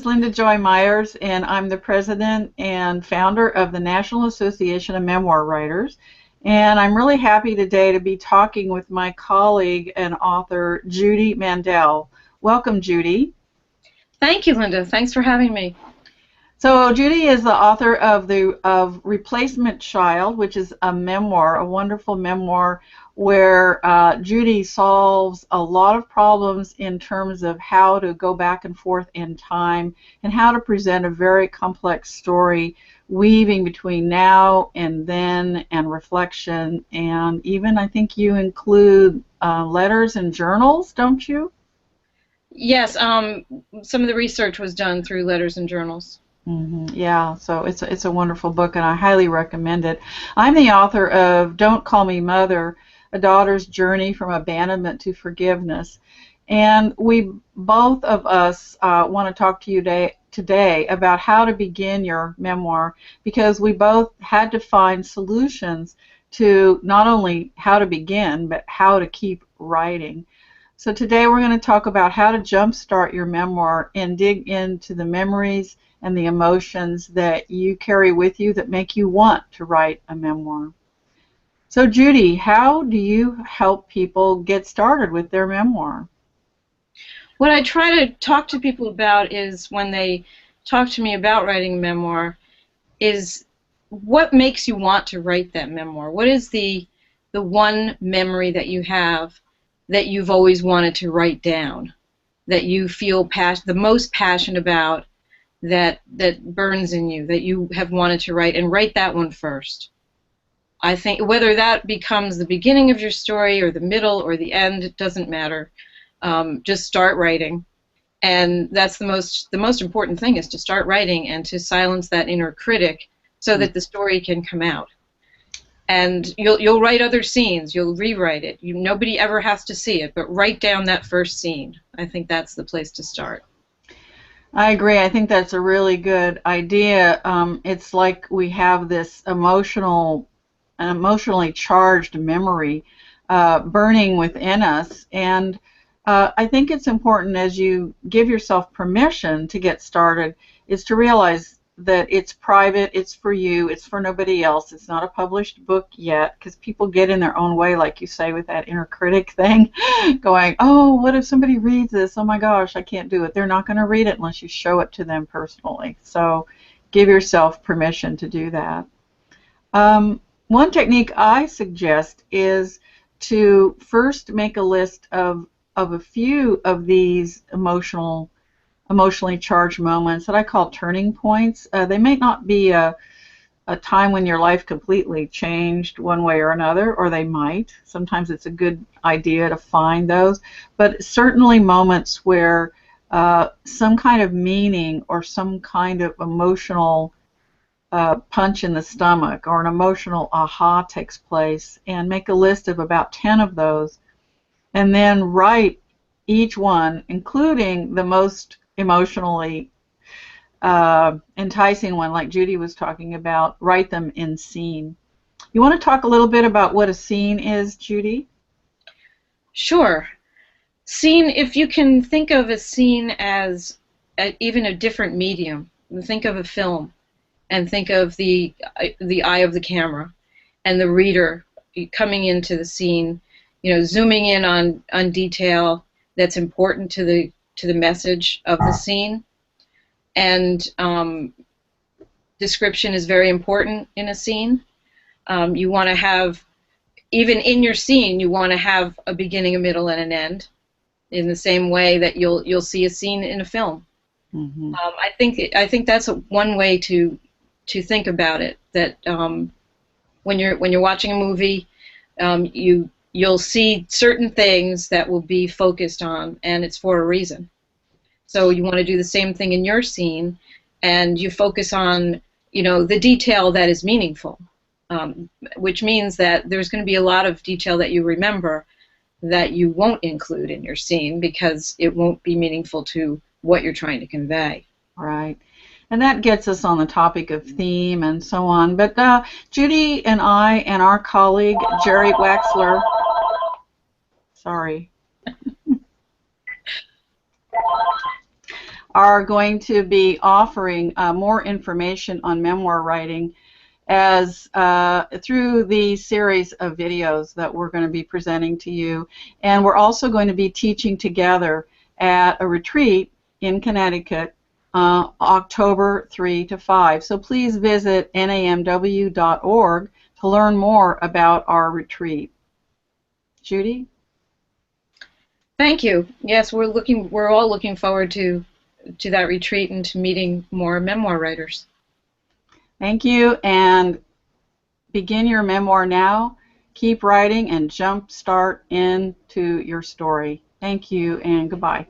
Linda Joy Myers, and I'm the president and founder of the National Association of Memoir Writers. And I'm really happy today to be talking with my colleague and author, Judy Mandel. Welcome, Judy. Thank you, Linda. Thanks for having me. So Judy is the author of Replacement Child, which is a memoir, a wonderful memoir where Judy solves a lot of problems in terms of how to go back and forth in time and how to present a very complex story, weaving between now and then and reflection, and even I think you include letters and journals, don't you? Yes, some of the research was done through letters and journals. Yeah, so it's a wonderful book, and I highly recommend it. I'm the author of Don't Call Me Mother, A Daughter's Journey from Abandonment to Forgiveness. And we both of us want to talk to you today about how to begin your memoir, because we both had to find solutions to not only how to begin, but how to keep writing. So today we're going to talk about how to jumpstart your memoir and dig into the memories and the emotions that you carry with you that make you want to write a memoir. So Judy, how do you help people get started with their memoir? What I try to talk to people about is when they talk to me about writing a memoir is what makes you want to write that memoir? What is the one memory that you have that you've always wanted to write down, that you feel the most passionate about, that burns in you, that you have wanted to write, and write that one first. I think whether that becomes the beginning of your story or the middle or the end, it doesn't matter. Just start writing, and that's the most important thing, is to start writing and to silence that inner critic so that the story can come out. And you'll write other scenes, you'll rewrite it. Nobody ever has to see it, but write down that first scene. I think that's the place to start. I agree. I think that's a really good idea. It's like we have this emotionally charged memory burning within us, and I think it's important, as you give yourself permission to get started, is to realize that it's private, it's for you, it's for nobody else. It's not a published book yet, because people get in their own way, like you say, with that inner critic thing, going, oh, what if somebody reads this? Oh my gosh, I can't do it. They're not going to read it unless you show it to them personally. So give yourself permission to do that. One technique I suggest is to first make a list of a few of these emotionally charged moments that I call turning points. They may not be a time when your life completely changed one way or another, or they might. Sometimes it's a good idea to find those, but certainly moments where some kind of meaning or some kind of emotional punch in the stomach or an emotional aha takes place, and make a list of about 10 of those, and then write each one, including the most emotionally enticing one, like Judy was talking about. Write them in scene. You want to talk a little bit about what a scene is, Judy? Sure. Scene, if you can think of a scene as even a different medium, think of a film and think of the eye of the camera and the reader coming into the scene, zooming in on detail that's important to the message of the scene. And description is very important in a scene. You want to have, even in your scene, you want to have a beginning, a middle, and an end, in the same way that you'll see a scene in a film. I think that's one way to think about it. That when you're watching a movie, you'll see certain things that will be focused on, and it's for a reason. So you want to do the same thing in your scene, and you focus on, the detail that is meaningful, which means that there's going to be a lot of detail that you remember that you won't include in your scene because it won't be meaningful to what you're trying to convey. Right. And that gets us on the topic of theme and so on. But Judy and I and our colleague, Jerry Waxler, sorry. are going to be offering more information on memoir writing as through the series of videos that we're going to be presenting to you. And we're also going to be teaching together at a retreat in Connecticut, October 3 to 5. So please visit namw.org to learn more about our retreat. Judy? Thank you. Yes, we're all looking forward to that retreat and to meeting more memoir writers. Thank you, and begin your memoir now. Keep writing and jumpstart into your story. Thank you, and goodbye.